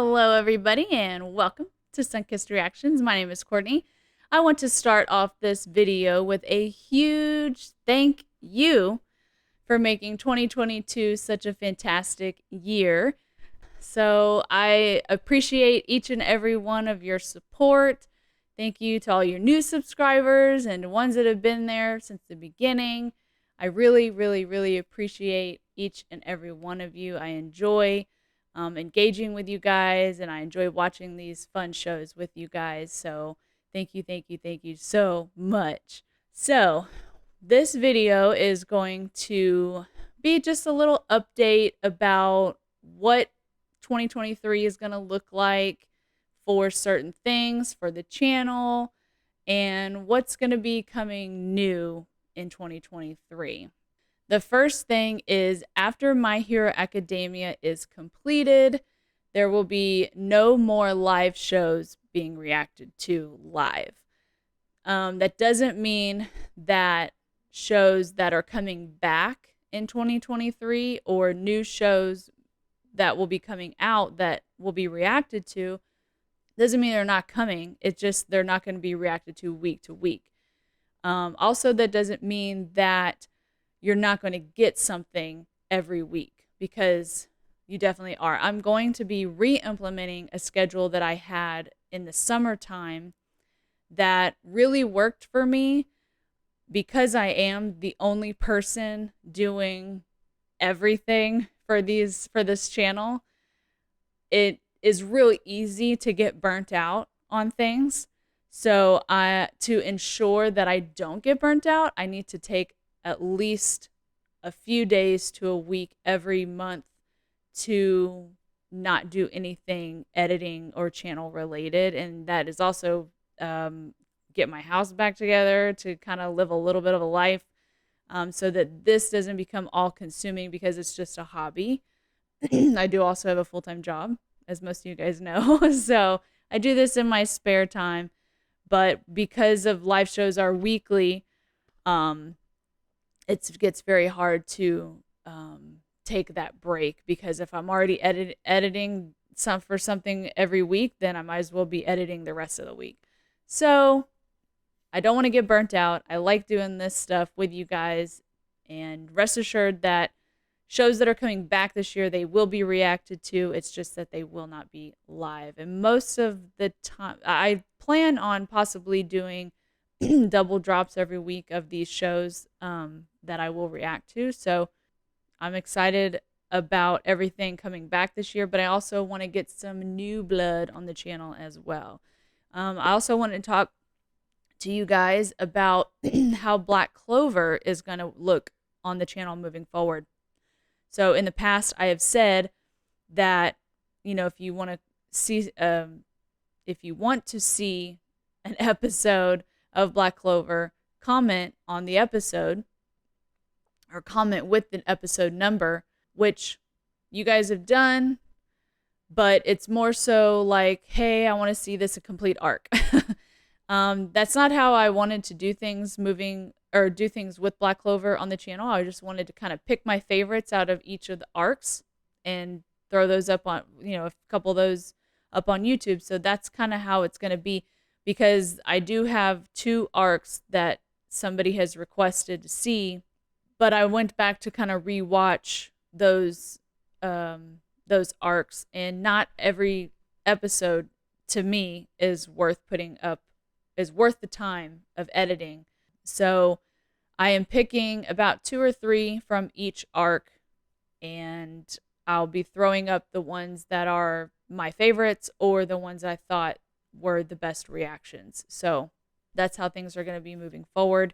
Hello, everybody, and welcome to Sunkissed Reactions. My name is Courtney. I want to start off this video with a huge thank you for making 2022 such a fantastic year. So I appreciate each and every one of your support. Thank you to all your new subscribers and ones that have been there since the beginning. I really appreciate each and every one of you. I enjoy engaging with you guys, and I enjoy watching these fun shows with you guys. So thank you so much. So this video is going to be just a little update about what 2023 is going to look like for certain things for the channel and what's going to be coming new in 2023. The first thing is, after My Hero Academia is completed, there will be no more live shows being reacted to live. That doesn't mean that shows that are coming back in 2023 or new shows that will be coming out that will be reacted to doesn't mean they're not coming. It's just they're not going to be reacted to week. Also, that doesn't mean that you're not going to get something every week, because you definitely are. I'm going to be re-implementing a schedule that I had in the summertime that really worked for me, because I am the only person doing everything for this channel. It is really easy to get burnt out on things. So to ensure that I don't get burnt out, I need to take at least a few days to a week every month to not do anything editing or channel related. And that is also get my house back together, to kind of live a little bit of a life, so that this doesn't become all consuming, because it's just a hobby. I do also have a full-time job, as most of you guys know. So I do this in my spare time, but because of live shows are weekly, it gets very hard to take that break, because if I'm already editing for something every week, then I might as well be editing the rest of the week. So I don't want to get burnt out. I like doing this stuff with you guys, and rest assured that shows that are coming back this year, they will be reacted to. It's just that they will not be live. And most of the time, I plan on possibly doing double drops every week of these shows that I will react to. So I'm excited about everything coming back this year, but I also want to get some new blood on the channel as well. I also want to talk to you guys about how Black Clover is going to look on the channel moving forward. So in the past, I have said that, if you want to see an episode of Black Clover, comment on the episode, or comment with the episode number, which you guys have done, but it's more so like, hey, I want to see this a complete arc. That's not how I wanted to do things with Black Clover on the channel. I just wanted to kind of pick my favorites out of each of the arcs and throw those up on, a couple of those up on YouTube. So that's kind of how it's going to be, because I do have 2 arcs that somebody has requested to see, but I went back to kind of rewatch those arcs, and not every episode to me is worth the time of editing. So I am picking about 2 or 3 from each arc, and I'll be throwing up the ones that are my favorites, or the ones I thought were the best reactions. So that's how things are going to be moving forward.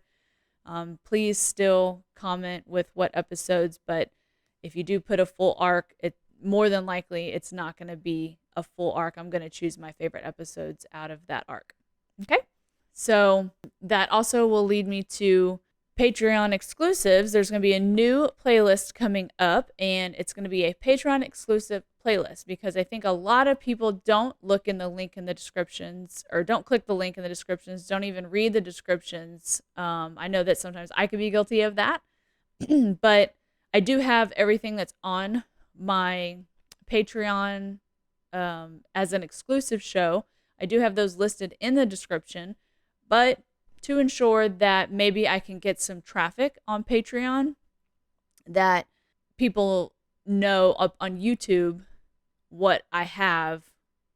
Please still comment with what episodes, but if you do put a full arc, more than likely it's not going to be a full arc. I'm going to choose my favorite episodes out of that arc. Okay? So that also will lead me to Patreon exclusives. There's going to be a new playlist coming up, and it's going to be a Patreon exclusive playlist, because I think a lot of people don't look in the link in the descriptions, or don't click the link in the descriptions, don't even read the descriptions. I know that sometimes I could be guilty of that, but I do have everything that's on my Patreon as an exclusive show. I do have those listed in the description, but to ensure that maybe I can get some traffic on Patreon, that people know up on YouTube what I have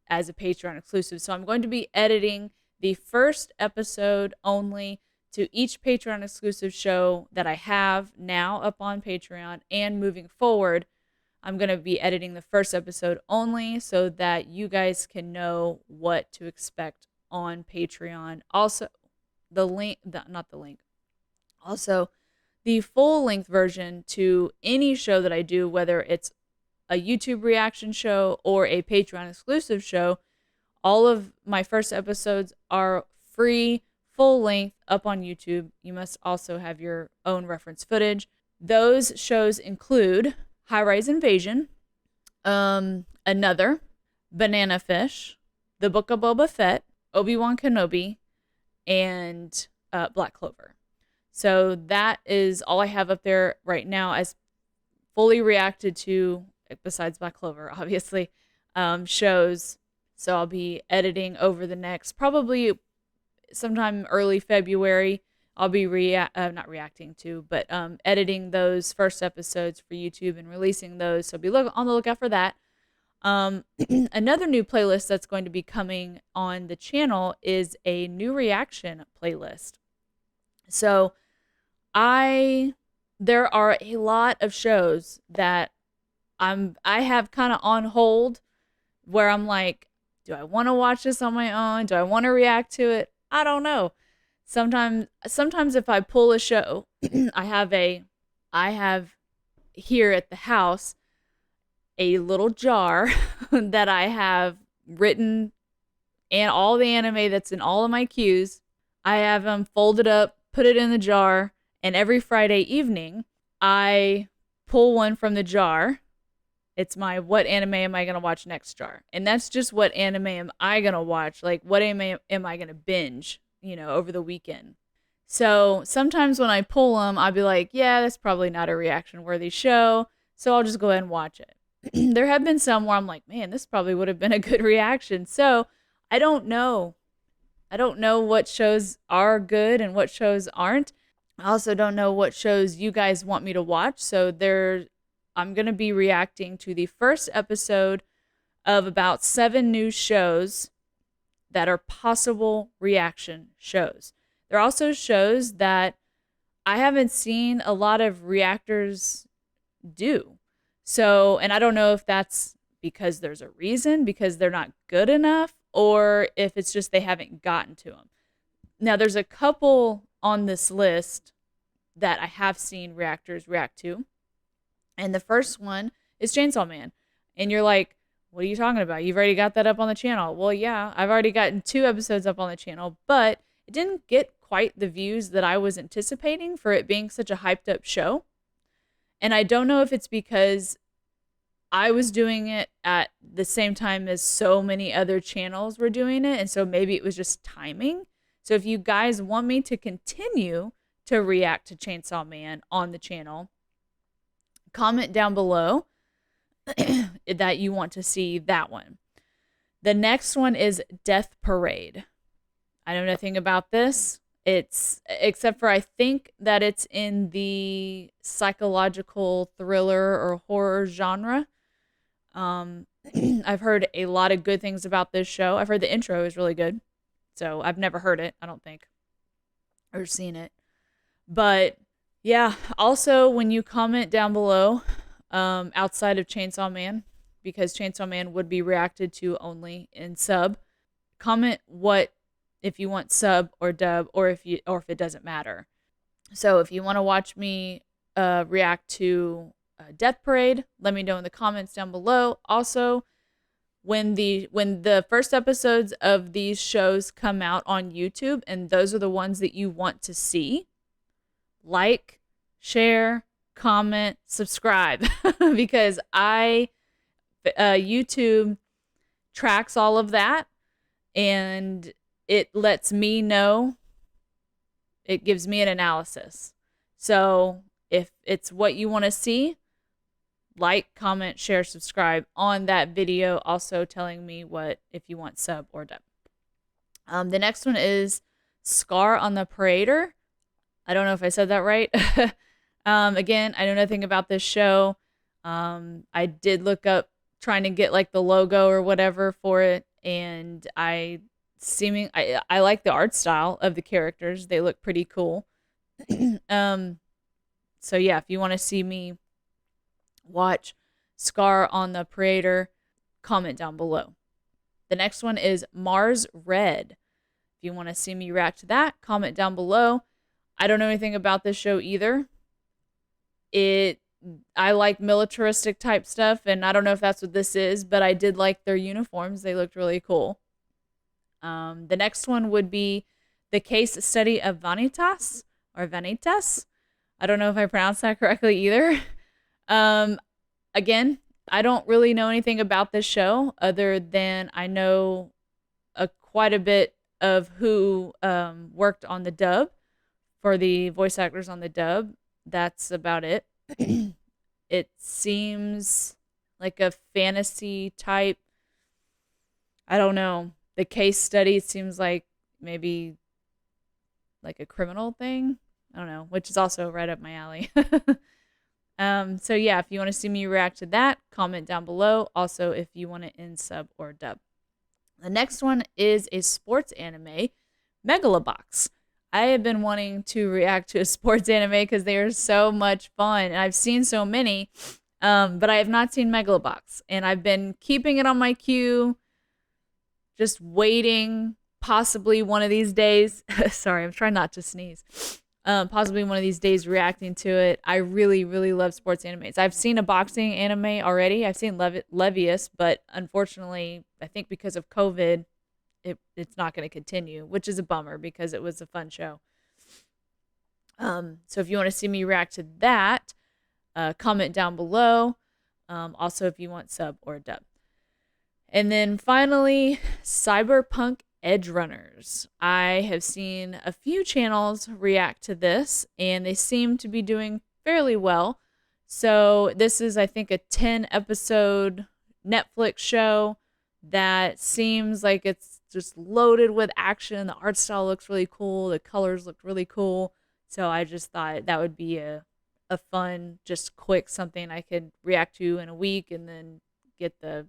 as a Patreon exclusive. So I'm going to be editing the first episode only to each Patreon exclusive show that I have now up on Patreon, and moving forward, I'm going to be editing the first episode only so that you guys can know what to expect on Patreon. Also, also the full length version to any show that I do, whether it's a YouTube reaction show or a Patreon exclusive show, all of my first episodes are free, full length, up on YouTube. You must also have your own reference footage. Those shows include High Rise Invasion, Another, Banana Fish, The Book of Boba Fett, Obi-Wan Kenobi, and Black Clover. So that is all I have up there right now as fully reacted to, besides Black Clover, obviously, shows. So I'll be editing over the next, probably sometime early February. I'll be not reacting to, but editing those first episodes for YouTube and releasing those. So be on the lookout for that. Another new playlist that's going to be coming on the channel is a new reaction playlist. So there are a lot of shows that I have kind of on hold, where I'm like, do I want to watch this on my own? Do I want to react to it? I don't know. Sometimes if I pull a show, I have here at the house a little jar that I have written and all the anime that's in all of my queues. I have them folded up, put it in the jar, and every Friday evening I pull one from the jar. It's my what anime am I going to watch next jar. And that's just what anime am I going to watch. Like, what anime am I going to binge, over the weekend. So sometimes when I pull them, I'll be like, yeah, that's probably not a reaction worthy show. So I'll just go ahead and watch it. There have been some where I'm like, man, this probably would have been a good reaction. So I don't know. I don't know what shows are good and what shows aren't. I also don't know what shows you guys want me to watch. So I'm going to be reacting to the first episode of about 7 new shows that are possible reaction shows. There are also shows that I haven't seen a lot of reactors do. So, and I don't know if that's because there's a reason, because they're not good enough, or if it's just they haven't gotten to them. Now, there's a couple on this list that I have seen reactors react to. And the first one is Chainsaw Man. And you're like, what are you talking about? You've already got that up on the channel. Well, yeah, I've already gotten 2 episodes up on the channel, but it didn't get quite the views that I was anticipating for it being such a hyped up show. And I don't know if it's because I was doing it at the same time as so many other channels were doing it. And so maybe it was just timing. So if you guys want me to continue to react to Chainsaw Man on the channel, comment down below that you want to see that one. The next one is Death Parade. I know nothing about this. Except for I think that it's in the psychological thriller or horror genre. I've heard a lot of good things about this show. I've heard the intro is really good. So I've never heard it, I don't think, or seen it. But yeah, also when you comment down below, outside of Chainsaw Man, because Chainsaw Man would be reacted to only in sub, comment if you want sub or dub, or if it doesn't matter. So if you want to watch me react to Death Parade, let me know in the comments down below. Also, when the first episodes of these shows come out on YouTube, and those are the ones that you want to see, like, share, comment, subscribe, because YouTube tracks all of that, and it lets me know. It gives me an analysis. So if it's what you want to see, like, comment, share, subscribe on that video. Also telling me if you want sub or dub. The next one is Scar on the Parader. I don't know if I said that right. Again, I know nothing about this show. I did look up trying to get like the logo or whatever for it, and I like the art style of the characters. They look pretty cool. So yeah, if you want to see me watch Scar on the Parader, comment down below. The next one is Mars Red. If you want to see me react to that, comment down below. I don't know anything about this show either. I like militaristic type stuff, and I don't know if that's what this is, but I did like their uniforms. They looked really cool. The next one would be The Case Study of Vanitas, or Vanitas. I don't know if I pronounced that correctly either. Again, I don't really know anything about this show other than I know quite a bit of who worked on the dub, for the voice actors on the dub. That's about it. It seems like a fantasy type. I don't know. The case study seems like maybe like a criminal thing. I don't know, which is also right up my alley. So yeah, if you want to see me react to that, comment down below. Also, if you want to sub or dub. The next one is a sports anime, Megalobox. I have been wanting to react to a sports anime because they are so much fun. And I've seen so many, but I have not seen Megalobox. And I've been keeping it on my queue, just waiting, possibly one of these days. Sorry, I'm trying not to sneeze. Possibly one of these days reacting to it. I really, really love sports animes. I've seen a boxing anime already. I've seen Levius, but unfortunately, I think because of COVID, it's not going to continue, which is a bummer because it was a fun show. So if you want to see me react to that, comment down below. Also, if you want sub or dub. And then finally, Cyberpunk Edge Runners. I have seen a few channels react to this, and they seem to be doing fairly well. So this is, I think, a 10-episode Netflix show that seems like it's just loaded with action. The art style looks really cool. The colors look really cool. So I just thought that would be a fun, just quick something I could react to in a week, and then get the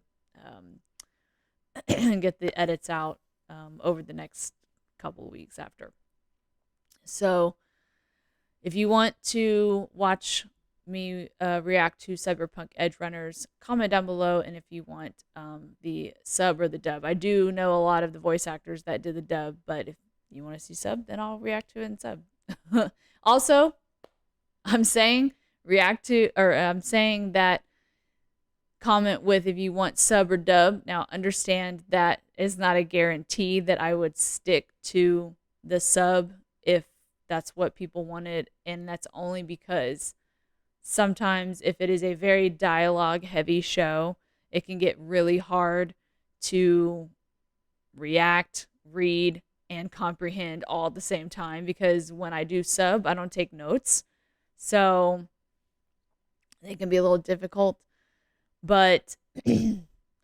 get the edits out over the next couple of weeks after. So if you want to watch me react to Cyberpunk Edge Runners, comment down below. And if you want the sub or the dub, I do know a lot of the voice actors that did the dub, but if you want to see sub, then I'll react to it in sub. Also, I'm saying that comment with if you want sub or dub. Now, understand that is not a guarantee that I would stick to the sub if that's what people wanted, and that's only because sometimes if it is a very dialogue heavy show, it can get really hard to react, read, and comprehend all at the same time, because when I do sub, I don't take notes. So it can be a little difficult, but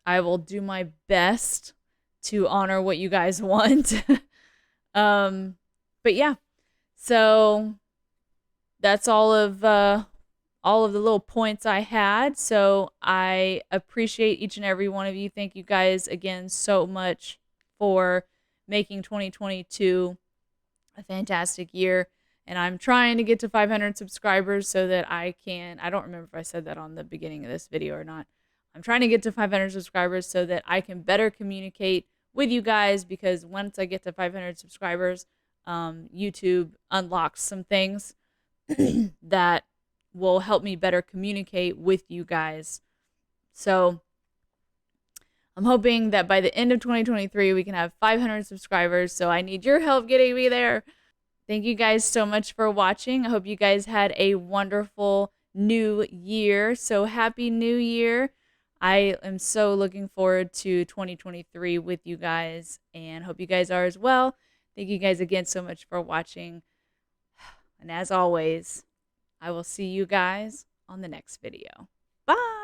I will do my best to honor what you guys want. But yeah, so that's all of the little points I had. So I appreciate each and every one of you. Thank you guys again so much for making 2022 a fantastic year. And I'm trying to get to 500 subscribers so that I don't remember if I said that on the beginning of this video or not. I'm trying to get to 500 subscribers so that I can better communicate with you guys, because once I get to 500 subscribers, YouTube unlocks some things that will help me better communicate with you guys. So I'm hoping that by the end of 2023, we can have 500 subscribers. So I need your help getting me there. Thank you guys so much for watching. I hope you guys had a wonderful new year. So happy new year. I am so looking forward to 2023 with you guys, and hope you guys are as well. Thank you guys again so much for watching. And as always, I will see you guys on the next video. Bye.